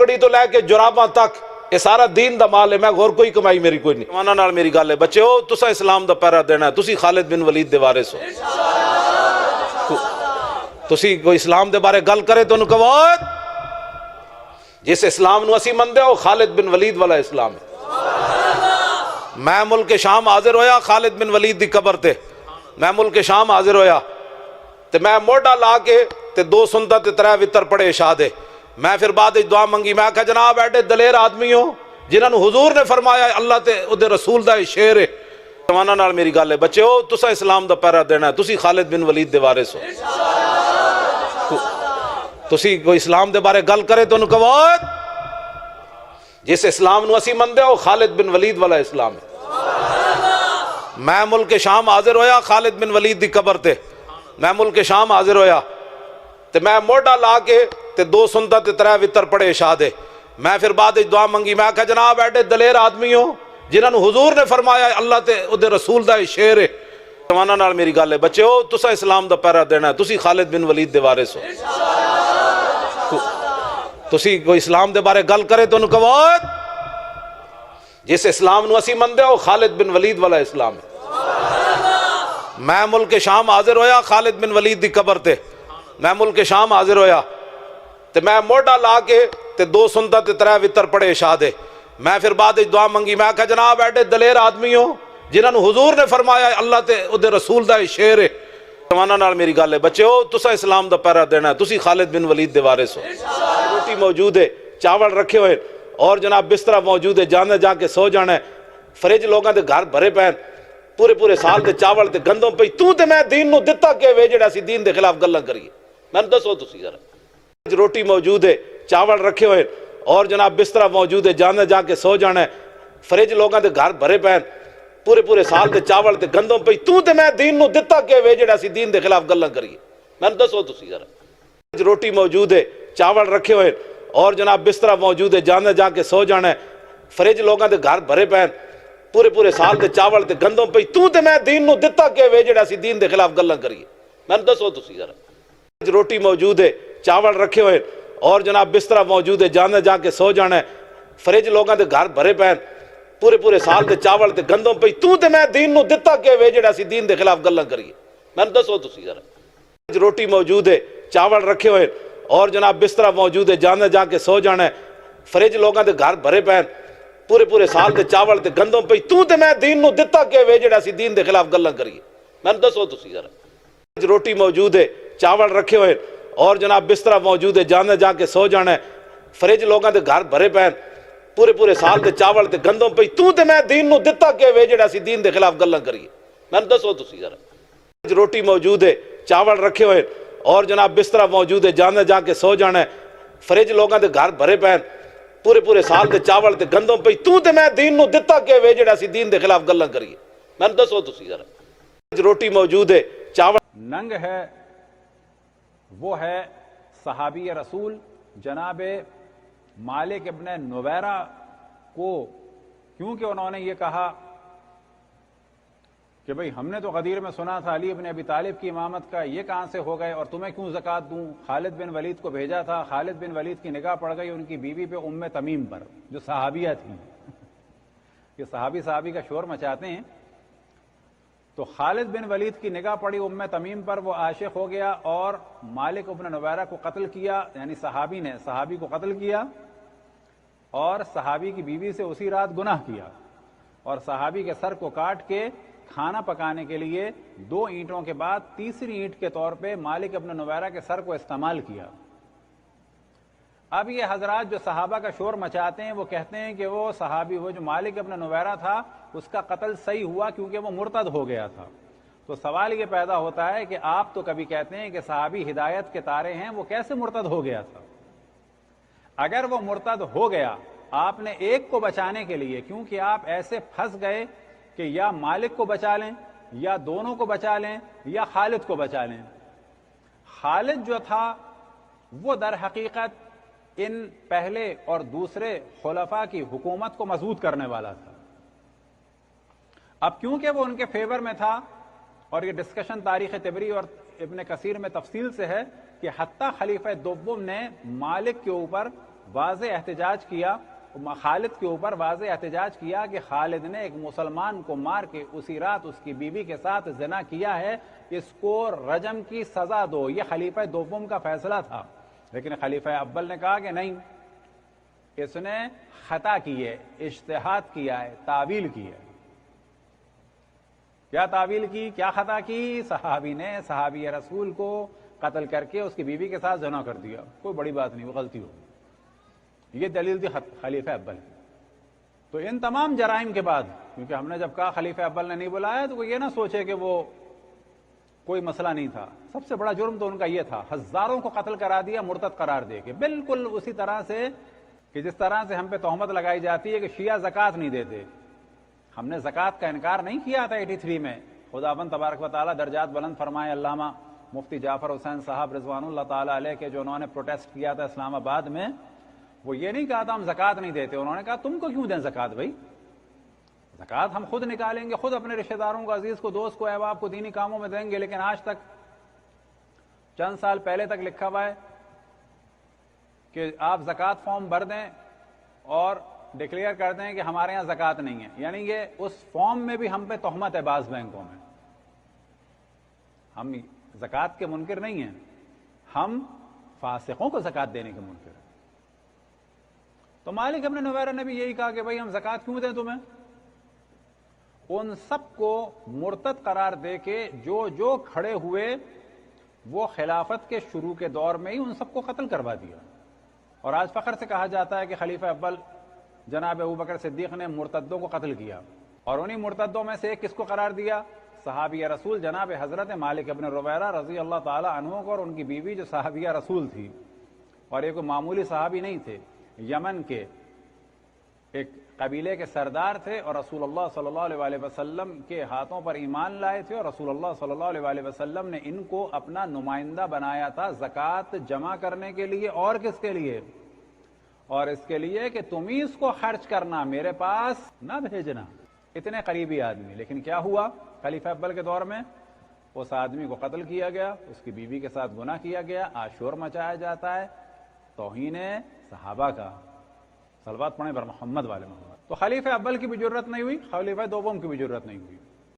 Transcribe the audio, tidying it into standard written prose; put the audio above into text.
کڑی تو لے کے جراباں تک یہ سارا دین دا مال ہے، میں غور کوئی کمائی میری کوئی نہیں۔ ایماناں نال میری گل ہے بچے ہو، تساں اسلام دا پہرا دینا ہے، تسی خالد بن ولید دے وارث ہو۔ تسی کوئی اسلام دے بارے گل کرے تو انہوں کہو جس اسلام نو اسی مندے ہو خالد بن ولید والا اسلام ہے۔ میں ملک شام حاضر ہویا خالد بن ولید دی قبر تے، میں ملک شام حاضر ہویا تے میں موڈا لا کے تے 2 سنت تے 3 وتر پڑھے عشاء دے۔ میں پھر بعد دعا منگی، میں کہا جناب ایڈے دلیر آدمی ہو جنہاں نو حضور نے فرمایا اللہ تے اودے رسول دا شعر ہے۔ ایماناں نال میری گل ہے بچے ہو، تساں اسلام دا پہرا دینا ہے، تسی خالد بن ولید دے وارث ہو۔ تسی کوئی اسلام دے بارے گل کرے تو انہوں کہو جس اسلام نو اسی مندے ہو خالد بن ولید والا اسلام ہے۔ میں ملک شام حاضر ہویا خالد بن ولید دی قبر تے، میں ملک شام حاضر ہویا تے میں موڈا لا کے تے 2 سنت تے 3 وتر پڑھے عشاء دے۔ میں پھر بعد دعا منگی، میں کہا جناب ایڈے دلیر آدمی ہو جنہاں نو حضور نے فرمایا اللہ تے اودے رسول دا شعر ہے۔ ایماناں نال میری گل ہے بچے ہو، تساں اسلام دا پہرا دینا ہے، تسی خالد بن ولید دے وارث ہو۔ تسی کوئی اسلام دے بارے گل کرے تو انہوں کہو جس اسلام نو اسی مندے ہو خالد بن ولید والا اسلام ہے۔ میں ملک شام حاضر ہویا خالد بن ولید دی قبر تے، میں ملک شام حاضر ہویا تے میں موڈا لا کے تے 2 سنت تے 3 وتر پڑھے عشاء دے۔ میں پھر بعد دعا منگی، میں کہا جناب ایڈے دلیر آدمی ہو جنہاں نو حضور نے فرمایا اللہ تے اودے رسول دا شعر ہے۔ ایماناں نال میری گل ہے بچے ہو، تساں اسلام دا پہرا دینا ہے، تسی خالد بن ولید دے وارث ہو۔ روٹی موجود ہے، چاول رکھے ہوئے اور جناب بسترہ موجود ہے، جانا جا کے سو جانا ہے، فریج لوگاں دے گھر بھرے پین، پورے سال دے چاول تے گندم پئی، تو تے میں دین نو دتا کہ وے جڑا سی دین دے خلاف گلاں کریے، میں دسو تسی ذرا۔ روٹی موجود ہے، چاول رکھے ہوئے اور جناب بسترہ موجود ہے، جانا جا کے سو جانا ہے، فریج لوگاں دے گھر بھرے پین، پورے سال دے چاول تے گندم پئی، تو تے میں دین نو دتا کہ وے جڑا سی دین دے خلاف گلاں کریے، میں دسو تسی ذرا۔ روٹی موجود ہے، چاول رکھے ہوئے اور جناب بسترہ موجود ہے، جانا جا کے سو جانا ہے، فریج لوگاں دے گھر بھرے پین، پورے سال دے چاول تے گندم پئی، تو تے میں دین نو دتا کہ وے جڑا سی دین دے خلاف گلاں کریے، میں دسو تسی ذرا۔ روٹی موجود ہے، چاول رکھے ہوئے اور جناب بسترہ موجود ہے، جانا جا کے سو جانا ہے، فریج لوگاں دے گھر بھرے پین، پورے سال دے چاول تے گندم پئی، تو تے میں دین نو دتا کہ وے جڑا سی دین دے خلاف گلاں کریے، میں دسو تسی ذرا۔ روٹی موجود ہے، چاول رکھے ہوئے اور جناب بسترہ موجود ہے، جانا جا کے سو جانا ہے، فریج لوگاں دے گھر بھرے پین، پورے سال دے چاول تے گندم پئی، تو تے میں دین نو دتا کہ وے جڑا سی دین دے خلاف گلاں کریے، میں دسو تسی ذرا۔ روٹی موجود ہے، چاول رکھے ہوئے اور جناب بسترہ موجود ہے، جانا جا کے سو جانا ہے، فریج لوگاں دے گھر بھرے پین، پورے سال دے چاول تے گندم پئی، تو تے میں دین نو دتا کہ وے جڑا سی دین دے خلاف گلاں کریے، میں دسو تسی ذرا۔ روٹی موجود ہے، چاول رکھے ہوئے اور جناب بسترہ موجود ہے، جانا جا کے سو جانا ہے، فریج لوگاں دے گھر بھرے پین، پورے سال دے چاول تے گندم پئی، تو تے میں دین نو دتا کہ وے جڑا سی دین دے خلاف گلاں کریے، میں دسو تسی ذرا۔ روٹی موجود ہے، چاول ننگ ہے وہ ہے صحابی رسول جناب مالک ابن نویرہ کو، کیونکہ انہوں نے یہ کہا کہ بھئی ہم نے تو غدیر میں سنا تھا علی ابن ابی طالب کی امامت کا، یہ کہاں سے ہو گئے اور تمہیں کیوں زکوٰۃ دوں؟ خالد بن ولید کو بھیجا تھا، خالد بن ولید کی نگاہ پڑ گئی ان کی بیوی پہ ام تمیم پر جو صحابیہ تھیں، یہ صحابی کا شور مچاتے ہیں، تو خالد بن ولید کی نگاہ پڑی ام تمیم پر، وہ عاشق ہو گیا اور مالک ابن نویرہ کو قتل کیا، یعنی صحابی نے صحابی کو قتل کیا اور صحابی کی بیوی سے اسی رات گناہ کیا، اور صحابی کے سر کو کاٹ کے کھانا پکانے کے لیے 2 اینٹوں کے بعد تیسری اینٹ کے طور پہ مالک ابن نویرہ کے سر کو استعمال کیا۔ اب یہ حضرات جو صحابہ کا شور مچاتے ہیں وہ کہتے ہیں کہ وہ صحابی، وہ جو مالک ابن نویرہ تھا اس کا قتل صحیح ہوا کیونکہ وہ مرتد ہو گیا تھا۔ تو سوال یہ پیدا ہوتا ہے کہ آپ تو کبھی کہتے ہیں کہ صحابی ہدایت کے تارے ہیں، وہ کیسے مرتد ہو گیا تھا؟ اگر وہ مرتد ہو گیا، آپ نے ایک کو بچانے کے لیے، کیونکہ آپ ایسے پھنس گئے کہ یا مالک کو بچا لیں یا دونوں کو بچا لیں یا خالد کو بچا لیں۔ خالد جو تھا وہ در حقیقت ان پہلے اور دوسرے خلفاء کی حکومت کو مضبوط کرنے والا تھا۔ اب کیونکہ وہ ان کے فیور میں تھا، اور یہ ڈسکشن تاریخ طبری اور ابن کثیر میں تفصیل سے ہے کہ حتیٰ خلیفہ دوم نے مالک کے اوپر واضح احتجاج کیا، خالد کے اوپر واضح احتجاج کیا کہ خالد نے ایک مسلمان کو مار کے اسی رات اس کی بیوی کے ساتھ زنا کیا ہے، اس کو رجم کی سزا دو۔ یہ خلیفہ دوم کا فیصلہ تھا، لیکن خلیفہ اول نے کہا کہ نہیں، اس نے خطا کی ہے، اجتہاد کیا ہے، تعویل کی ہے۔ کیا تعویل کی، کیا خطا کی؟ صحابی نے صحابی رسول کو قتل کر کے اس کی بیوی کے ساتھ زنا کر دیا، کوئی بڑی بات نہیں، وہ غلطی ہوگی۔ یہ دلیل تھی خلیفہ اول کی۔ تو ان تمام جرائم کے بعد، کیونکہ ہم نے جب کہا خلیفہ اول نے نہیں بلایا تو کوئی یہ نہ سوچے کہ وہ کوئی مسئلہ نہیں تھا، سب سے بڑا جرم تو ان کا یہ تھا، ہزاروں کو قتل کرا دیا مرتد قرار دے کے، بالکل اسی طرح سے کہ جس طرح سے ہم پہ تہمت لگائی جاتی ہے کہ شیعہ زکوٰۃ نہیں دیتے۔ ہم نے زکوٰۃ کا انکار نہیں کیا تھا 83 میں، خداوند تبارک و تعالیٰ درجات بلند فرمائے علامہ مفتی جعفر حسین صاحب رضوان اللہ تعالیٰ علیہ کے جو انہوں نے پروٹیسٹ کیا تھا اسلام آباد میں، وہ یہ نہیں کہا تھا ہم زکوٰۃ نہیں دیتے، انہوں نے کہا تم کو کیوں دیں زکوٰۃ بھائی، زکوٰۃ ہم خود نکالیں گے، خود اپنے رشتہ داروں کو، عزیز کو، دوست کو، احباب کو دینی کاموں میں دیں گے۔ لیکن آج تک چند سال پہلے تک لکھا ہوا ہے کہ آپ زکوٰۃ فارم بھر دیں اور ڈکلیئر کر دیں کہ ہمارے یہاں زکوٰۃ نہیں ہے، یعنی یہ اس فارم میں بھی ہم پہ تہمت ہے بعض بینکوں میں۔ ہم زکوٰۃ کے منکر نہیں ہیں، ہم فاسقوں کو زکوٰۃ دینے کے منکر ہیں۔ تو مالک ابن نویرہ نے بھی یہی کہا کہ بھائی ہم زکوٰۃ کیوں دیں تمہیں؟ ان سب کو مرتد قرار دے کے جو کھڑے ہوئے وہ خلافت کے شروع کے دور میں ہی ان سب کو قتل کروا دیا۔ اور آج فخر سے کہا جاتا ہے کہ خلیفہ اول جناب ابوبکر صدیق نے مرتدوں کو قتل کیا، اور انہی مرتدوں میں سے ایک کس کو قرار دیا؟ صحابی رسول جناب حضرت مالک ابن نویرہ رضی اللہ تعالی عنہ کو، اور ان کی بیوی جو صحابیہ رسول تھی، اور یہ کوئی معمولی صحابی نہیں تھے، یمن کے ایک قبیلے کے سردار تھے، اور رسول اللہ صلی اللہ علیہ وآلہ وسلم کے ہاتھوں پر ایمان لائے تھے، اور رسول اللہ صلی اللہ علیہ وآلہ وسلم نے ان کو اپنا نمائندہ بنایا تھا زکوٰۃ جمع کرنے کے لیے۔ اور کس کے لیے؟ اور اس کے لیے کہ تم ہی اس کو خرچ کرنا، میرے پاس نہ بھیجنا۔ اتنے قریبی آدمی، لیکن کیا ہوا خلیفہ اول کے دور میں؟ اس آدمی کو قتل کیا گیا، اس کی بیوی کے ساتھ گناہ کیا گیا، آج شور مچایا جاتا ہے توہین صحابہ کا۔ صلوات پڑھیں بر محمد والے محمد۔ تو خلیفہ اول کی بھی جرت نہیں ہوئی، خلیفہ دوم کی بھی جرت نہیں ہوئی۔